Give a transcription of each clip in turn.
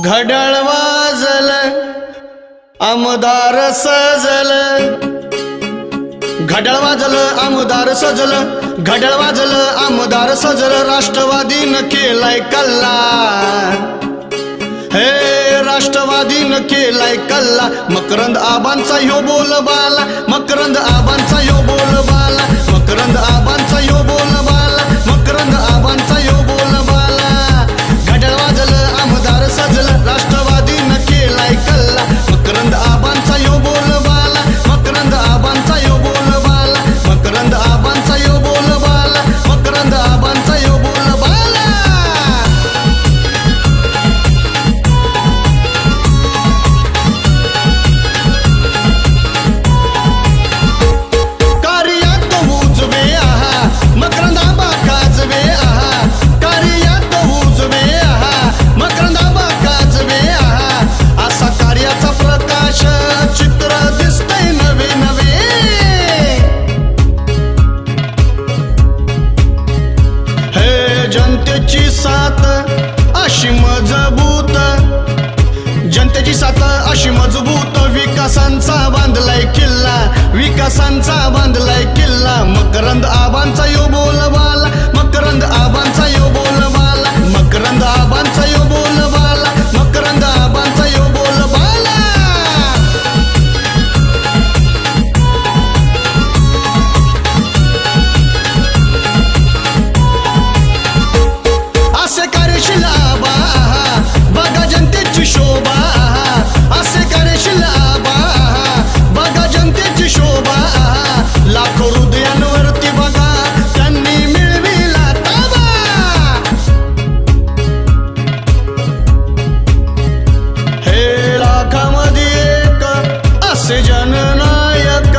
घड्याळ वाजल आमदार सजल, घड्याळ वाजल आमदार सजल, घड्याळ वाजल आमदार सजल, राष्ट्रवादीनं केलाय कल्ला, हे राष्ट्रवादीनं केलाय कल्ला। मकरंद आबांचा ह्यो बोलबाला, मकरंद आबांचा ह्यो बोलबाला, मकरंद आबांचा ह्यो बोलबाला, मकरंद आबांचा ह्यो बोलबाला। घड्याळ वाजल आमदार सजल, राष्ट्रवादीनं केलाय कल्ला, मकरंद आबांचा ह्यो बोलबाला, मकरंद आबांचा ह्यो बोलबाला, मकरंद आबांचा ह्यो बोलबाला, मकरंद आबांचा ह्यो बोलबाला। कार्यात उजवे आहा मकरंद आबा काजवे आहा, कार्यात उजवे आहा मकरंद आबा काजवे आहा, असा कार्याचा प्रकाश चित्र दिसतंय नवे नवे। हे जनतेची साथ अशी मजबूत, जनतेची साथ अशी मजबूत, विकासांचा बांधलाय किल्ला, विकासांचा बांधलाय किल्ला। मकरंद आबांचा यो बोलबाला, मकरंद आबांचा यो बोलबाला, मकरंद आबांचा यो बोलबाला, मकरंद आबांचा यो बोलबाला। असे कार्यशील आबा बघा जनतेची शोभा, असे कार्यशील आबा बघा जनतेची शोभा, लाखो हृदयांवरती बघा त्यांनी मिळविला ताबा। हे लाखामध्ये एक असे जननायक,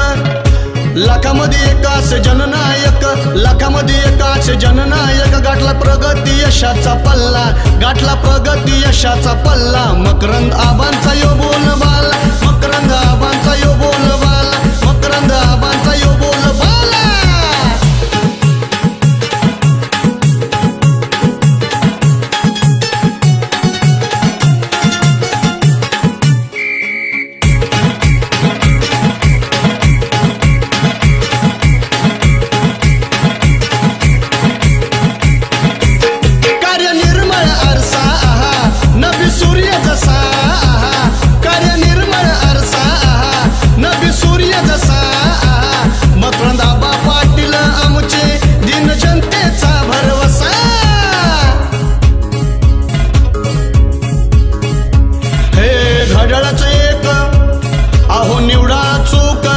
लाखामध्ये एक असे जननायक, लाखामध्ये एक असे जननायक, गाठला प्रगती यशाचा पल्ला, गाठला प्रगती यशाचा पल्ला। मकरंद आबांचा यो बोलबाला, मकरंद आबांचा यो बोलबाला, मकरंद आबांचा यो बोलबाला। कार्य निर्मळ आरसा आहा नबी सूर्य जसा, कार्य निर्मळ आरसा आहा नबी सूर्य जसा। मकरंद आबा पाटील आमचे दिन जनतेचा भरवसा। हे घड्याळाचं एक आहो निवडा चूक,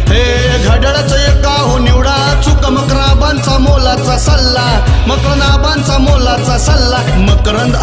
हे घड्याळाचं एक आहो निवडा चूक, मकरंद आबांचा मोलाचा सल्ला, मकरंद आबांचा मोलाचा सल्ला। मकरंद